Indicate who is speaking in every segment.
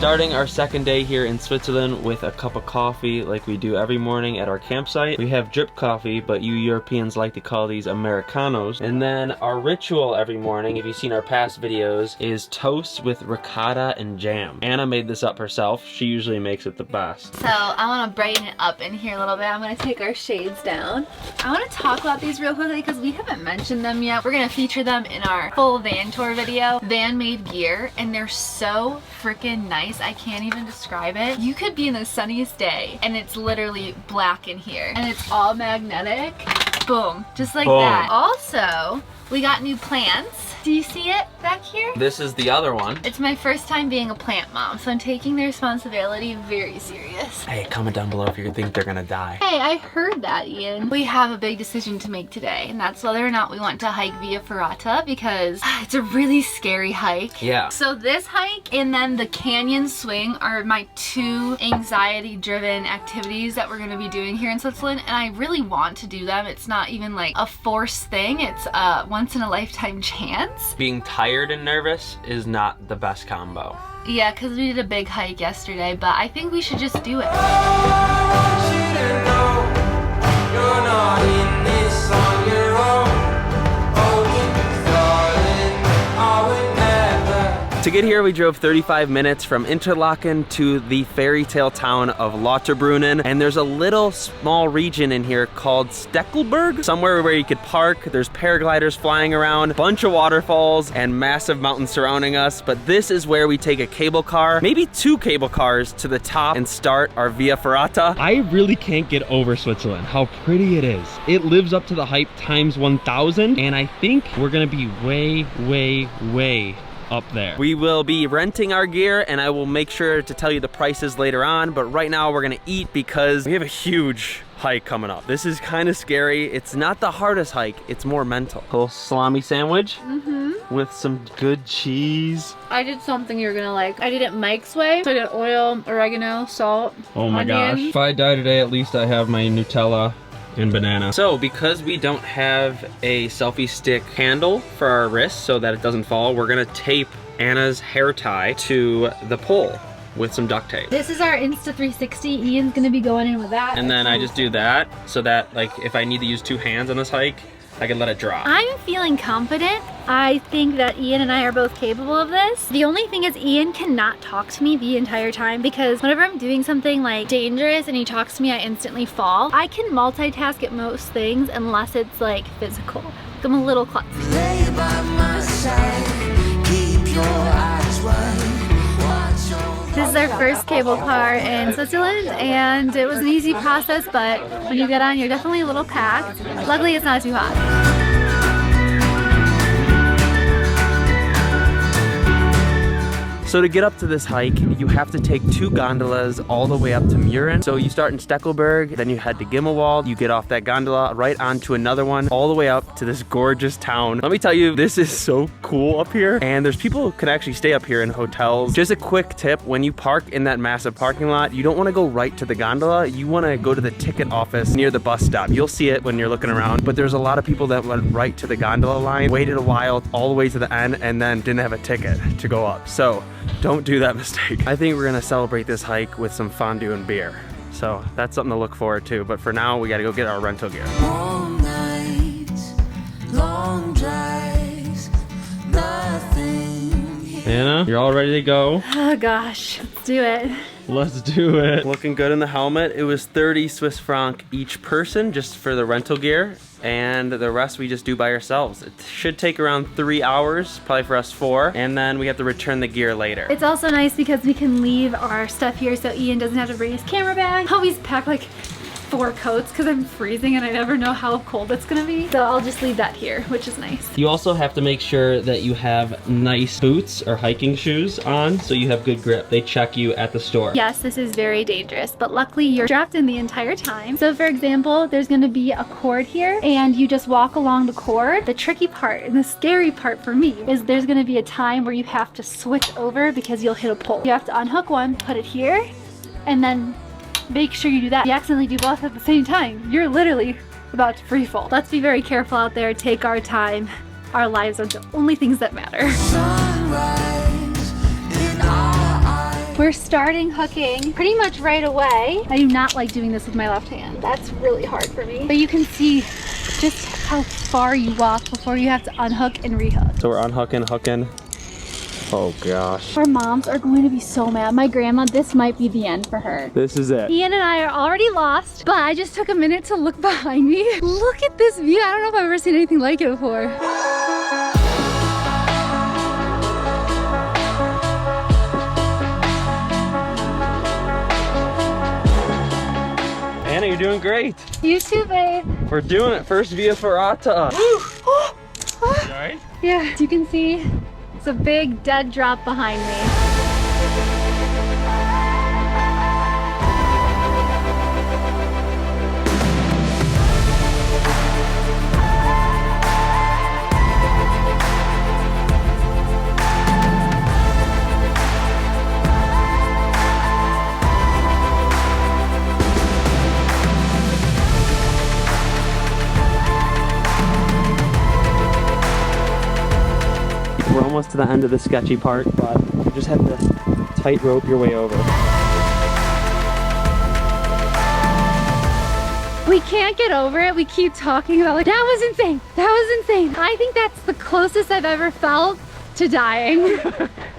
Speaker 1: Starting our second day here in Switzerland with a cup of coffee like we do every morning at our campsite. We have drip coffee, but you Europeans like to call these Americanos. And then our ritual every morning, if you've seen our past videos, is toast with ricotta and jam. Anna made this up herself. She usually makes it the best.
Speaker 2: So I want to brighten it up in here a little bit. I'm going to take our shades down. I want to talk about these real quickly because we haven't mentioned them yet. We're going to feature them in our full van tour video. Van made gear, and they're so freaking nice. I can't even describe it. You could be in the sunniest day and it's literally black in here and it's all magnetic. Boom, just like that. Also, we got new plants. Do you see it back here?
Speaker 1: This is the other one.
Speaker 2: It's my first time being a plant mom, so I'm taking the responsibility very serious.
Speaker 1: Hey, comment down below if you think they're gonna die.
Speaker 2: Hey, I heard that, Ian. We have a big decision to make today, and that's whether or not we want to hike Via Ferrata because it's a really scary hike.
Speaker 1: Yeah.
Speaker 2: So this hike and then the canyon swing are my two anxiety-driven activities that we're gonna be doing here in Switzerland, and I really want to do them. It's not even like a forced thing. It's a once-in-a-lifetime chance.
Speaker 1: Being tired and nervous is not the best combo.
Speaker 2: Yeah, because we did a big hike yesterday, but I think we should just do it.
Speaker 1: To get here, we drove 35 minutes from Interlaken to the fairy tale town of Lauterbrunnen, and there's a little small region in here called Steckelberg, somewhere where you could park. There's paragliders flying around, bunch of waterfalls, and massive mountains surrounding us, but this is where we take a cable car, maybe 2 cable cars to the top and start our Via Ferrata. I really can't get over Switzerland, how pretty it is. It lives up to the hype times 1,000, and I think we're gonna be way up there. We will be renting our gear, and I will make sure to tell you the prices later on, but right now we're gonna eat because we have a huge hike coming up. This is kind of scary. It's not the hardest hike, it's more mental. Little salami sandwich with some good cheese.
Speaker 2: I did something you're gonna like. I did it Mike's way. So I did oil, oregano, salt,
Speaker 1: Oh my
Speaker 2: onion.
Speaker 1: gosh. If I die today, at least I have my Nutella and banana. So because we don't have a selfie stick handle for our wrist so that it doesn't fall, we're gonna tape Anna's hair tie to the pole with some duct tape.
Speaker 2: This is our Insta 360. Ian's gonna be going in with that.
Speaker 1: And then I just do that so that, like, if I need to use 2 hands on this hike, I can let it drop.
Speaker 2: I'm feeling confident. I think that Ian and I are both capable of this. The only thing is Ian cannot talk to me the entire time because whenever I'm doing something like dangerous and he talks to me, I instantly fall. I can multitask at most things unless it's like physical. I'm a little klutzy. Lay by my side, keep your eyes wide. This is our first cable car in Switzerland, and it was an easy process, but when you get on, you're definitely a little packed. Luckily, it's not too hot.
Speaker 1: So to get up to this hike, you have to take 2 gondolas all the way up to Mürren. So you start in Steckelberg, then you head to Gimmelwald, you get off that gondola right onto another one, all the way up to this gorgeous town. Let me tell you, this is so cool up here, and there's people who can actually stay up here in hotels. Just a quick tip, when you park in that massive parking lot, you don't want to go right to the gondola, you want to go to the ticket office near the bus stop. You'll see it when you're looking around, but there's a lot of people that went right to the gondola line, waited a while all the way to the end, and then didn't have a ticket to go up. So don't do that mistake. I think we're gonna celebrate this hike with some fondue and beer. So that's something to look forward to. But for now, we gotta go get our rental gear.
Speaker 3: All night, long drives, nothing.
Speaker 1: Anna, you're all ready to go?
Speaker 2: Oh gosh, let's do it.
Speaker 1: Let's do it. Looking good in the helmet. It was 30 Swiss franc each person just for the rental gear, and the rest we just do by ourselves. It should take around 3 hours, probably for us 4, and then we have to return the gear later.
Speaker 2: It's also nice because we can leave our stuff here so Ian doesn't have to bring his camera bag. I always pack like 4 coats because I'm freezing and I never know how cold it's gonna be. So I'll just leave that here, which is nice.
Speaker 1: You also have to make sure that you have nice boots or hiking shoes on so you have good grip. They check you at the store.
Speaker 2: Yes, this is very dangerous, but luckily you're strapped in the entire time. So for example, there's gonna be a cord here and you just walk along the cord. The tricky part and the scary part for me is there's gonna be a time where you have to switch over because you'll hit a pole. You have to unhook one, put it here, and then make sure you do that. If you accidentally do both at the same time, you're literally about to free fall. Let's be very careful out there, take our time. Our lives are the only things that matter.
Speaker 3: Sunrise in our eyes.
Speaker 2: We're starting hooking pretty much right away. I do not like doing this with my left hand. That's really hard for me. But you can see just how far you walk before you have to unhook and rehook.
Speaker 1: So we're unhooking, hooking. Oh gosh.
Speaker 2: Our moms are going to be so mad. My grandma, this might be the end for her.
Speaker 1: This is it.
Speaker 2: Ian and I are already lost, but I just took a minute to look behind me. Look at this view. I don't know if I've ever seen anything like it before.
Speaker 1: Anna, you're doing great.
Speaker 2: You too, babe.
Speaker 1: We're doing it. First Via Ferrata. You all right?
Speaker 2: Yeah, as you can see, it's a big dead drop behind me.
Speaker 1: We're almost to the end of the sketchy part, but you just have to tightrope your way over.
Speaker 2: We can't get over it. We keep talking about like, that was insane. That was insane. I think that's the closest I've ever felt to dying.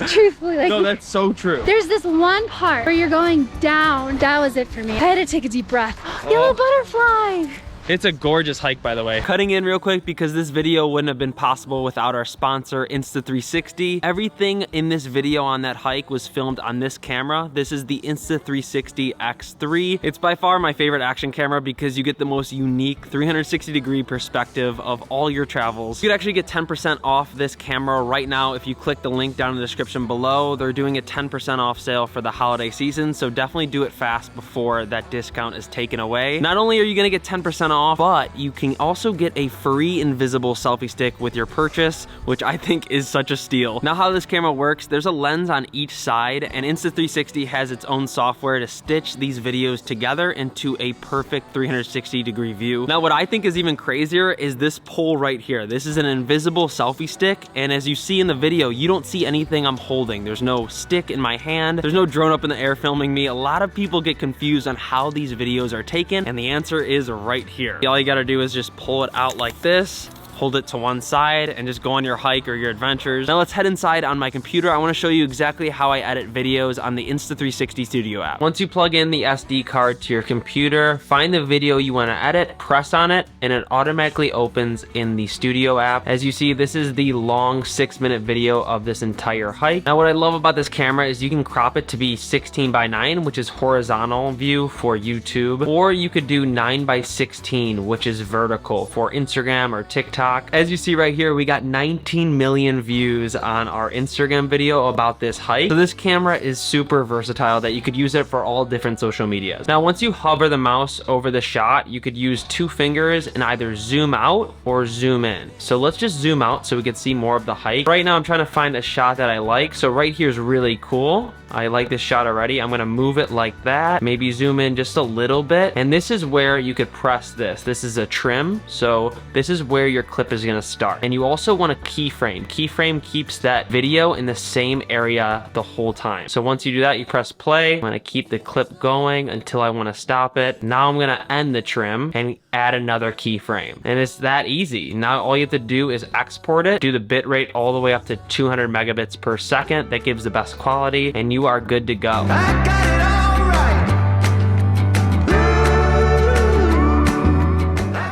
Speaker 2: Truthfully, like,
Speaker 1: No, that's so true.
Speaker 2: there's this one part where you're going down. That was it for me. I had to take a deep breath. Yellow butterfly.
Speaker 1: It's a gorgeous hike, by the way. Cutting in real quick because this video wouldn't have been possible without our sponsor, Insta360. Everything in this video on that hike was filmed on this camera. This is the Insta360 X3. It's by far my favorite action camera because you get the most unique 360-degree perspective of all your travels. You could actually get 10% off this camera right now if you click the link down in the description below. They're doing a 10% off sale for the holiday season, so definitely do it fast before that discount is taken away. Not only are you gonna get 10% off, but you can also get a free invisible selfie stick with your purchase, which I think is such a steal. Now, how this camera works, there's a lens on each side, and Insta360 has its own software to stitch these videos together into a perfect 360-degree view. Now, what I think is even crazier is this pole right here. This is an invisible selfie stick, and as you see in the video, you don't see anything I'm holding. There's no stick in my hand. There's no drone up in the air filming me. A lot of people get confused on how these videos are taken, and the answer is right here. All you gotta do is just pull it out like this, hold it to one side, and just go on your hike or your adventures. Now let's head inside on my computer. I wanna show you exactly how I edit videos on the Insta360 Studio app. Once you plug in the SD card to your computer, find the video you wanna edit, press on it, and it automatically opens in the Studio app. As you see, this is the long 6-minute video of this entire hike. Now what I love about this camera is you can crop it to be 16:9, which is horizontal view for YouTube, or you could do 9:16, which is vertical for Instagram or TikTok. As you see right here, we got 19 million views on our Instagram video about this hike. So this camera is super versatile that you could use it for all different social medias. Now, once you hover the mouse over the shot, you could use 2 fingers and either zoom out or zoom in. So let's just zoom out so we can see more of the hike. Right now, I'm trying to find a shot that I like. So right here is really cool. I like this shot already. I'm gonna move it like that, maybe zoom in just a little bit. And this is where you could press this. This is a trim. So this is where your clip is gonna start. And you also want a keyframe. Keyframe keeps that video in the same area the whole time. So once you do that, you press play. I'm gonna keep the clip going until I wanna stop it. Now I'm gonna end the trim and add another keyframe. And it's that easy. Now all you have to do is export it, do the bit rate all the way up to 200 megabits per second. That gives the best quality, and you are good to go.
Speaker 3: I got it all right.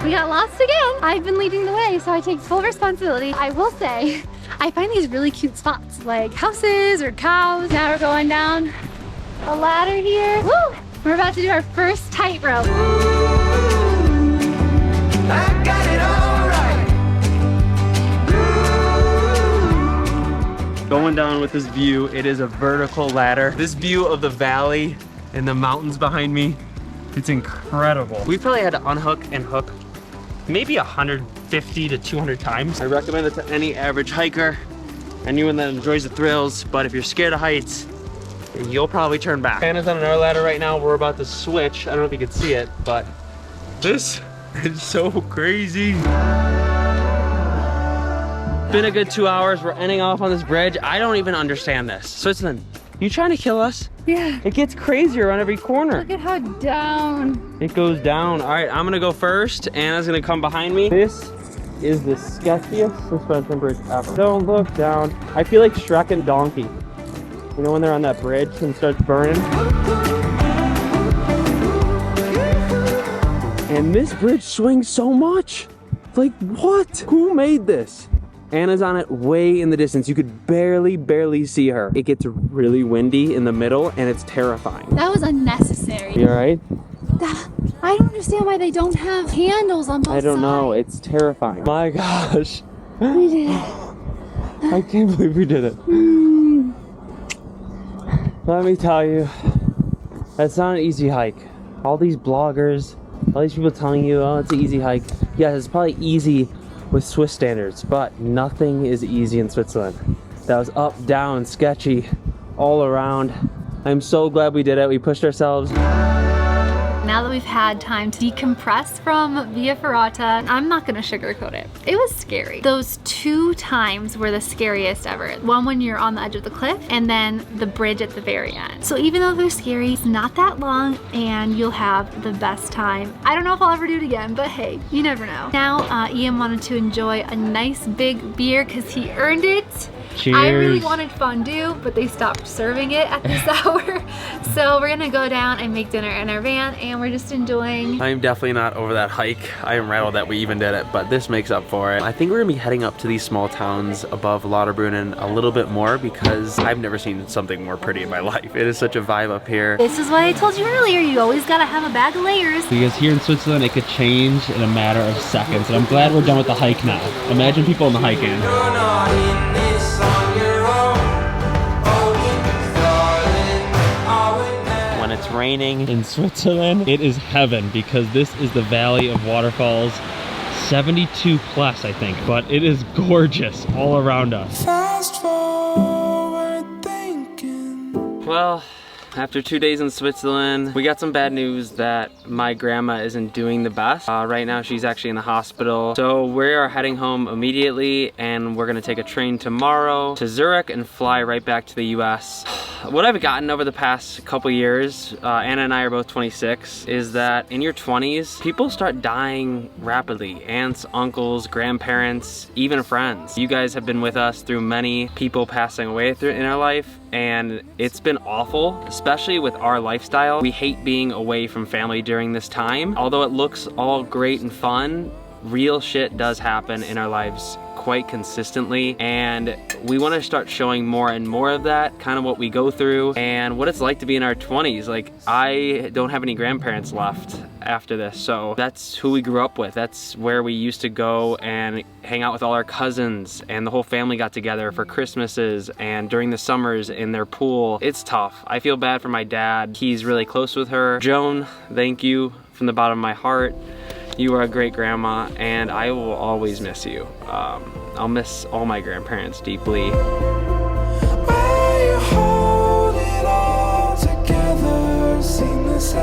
Speaker 2: We got lost again. I've been leading the way, so I take full responsibility. I will say, I find these really cute spots, like houses or cows. Now we're going down a ladder here. Woo! We're about to do our first tightrope.
Speaker 3: I got it all right.
Speaker 1: Going down with this view, it is a vertical ladder. This view of the valley and the mountains behind me, it's incredible. We probably had to unhook and hook maybe 150 to 200 times. I recommend it to any average hiker, anyone that enjoys the thrills, but if you're scared of heights, you'll probably turn back. Hannah's on another ladder right now. We're about to switch. I don't know if you can see it, but this is so crazy. Been a good 2 hours. We're ending off on this bridge. I don't even understand this. Switzerland, You trying to kill us?
Speaker 2: Yeah.
Speaker 1: It gets crazier on every corner.
Speaker 2: Look at how down.
Speaker 1: It goes down. All right, I'm gonna go first. Anna's gonna come behind me. This is the sketchiest suspension bridge ever. Don't look down. I feel like Shrek and Donkey. You know when they're on that bridge and it starts burning? And this bridge swings so much. Like, what? Who made this? Anna's on it way in the distance. You could barely see her. It gets really windy in the middle and it's terrifying.
Speaker 2: That was unnecessary.
Speaker 1: You all right?
Speaker 2: I don't understand why they don't have handles on both sides.
Speaker 1: I don't know. It's terrifying. My gosh.
Speaker 2: We did it.
Speaker 1: I can't believe we did it. Let me tell you, that's not an easy hike. All these bloggers, all these people telling you, oh, it's an easy hike. Yeah, it's probably easy with Swiss standards, but nothing is easy in Switzerland. That was up, down, sketchy, all around. I'm so glad we did it. We pushed ourselves.
Speaker 2: Now that we've had time to decompress from Via Ferrata, I'm not gonna sugarcoat it. It was scary. Those 2 times were the scariest ever. One when you're on the edge of the cliff, and then the bridge at the very end. So even though they're scary, it's not that long, and you'll have the best time. I don't know if I'll ever do it again, but hey, you never know. Now, Ian wanted to enjoy a nice big beer because he earned it.
Speaker 1: Cheers.
Speaker 2: I really wanted fondue, but they stopped serving it at this hour. So we're gonna go down and make dinner in our van, and we're just enjoying.
Speaker 1: I'm definitely not over that hike. I am rattled that we even did it, but this makes up for it. I think we're gonna be heading up to these small towns above Lauterbrunnen a little bit more because I've never seen something more pretty in my life. It is such a vibe up here.
Speaker 2: This is why I told you earlier, you always gotta have a bag of layers.
Speaker 1: Because here in Switzerland, it could change in a matter of seconds, and I'm glad we're done with the hike now. Imagine people in the hike in.
Speaker 3: You're not in this on your own. Oh, darling, I would never.
Speaker 1: When it's raining in Switzerland, it is heaven because this is the Valley of Waterfalls. 72 plus, I think, but it is gorgeous all around us.
Speaker 3: Fast forward thinking.
Speaker 1: Well, after 2 days in Switzerland, we got some bad news that my grandma isn't doing the best. Right now, she's actually in the hospital. So we are heading home immediately, and we're gonna take a train tomorrow to Zurich and fly right back to the US. What I've gotten over the past couple years, Anna and I are both 26, is that in your 20s, people start dying rapidly. Aunts, uncles, grandparents, even friends. You guys have been with us through many people passing away in our life, and it's been awful, especially with our lifestyle. We hate being away from family during this time. Although it looks all great and fun, real shit does happen in our lives quite consistently, and we want to start showing more and more of that, kind of what we go through and what it's like to be in our 20s. Like, I don't have any grandparents left after this, so that's who we grew up with. That's where we used to go and hang out with all our cousins, and the whole family got together for Christmases and during the summers in their pool. It's tough. I feel bad for my dad. He's really close with her. Joan, thank you from the bottom of my heart. You are a great grandma, and I will always miss you. I'll miss all my grandparents deeply.
Speaker 3: Where you hold it all together, seamless.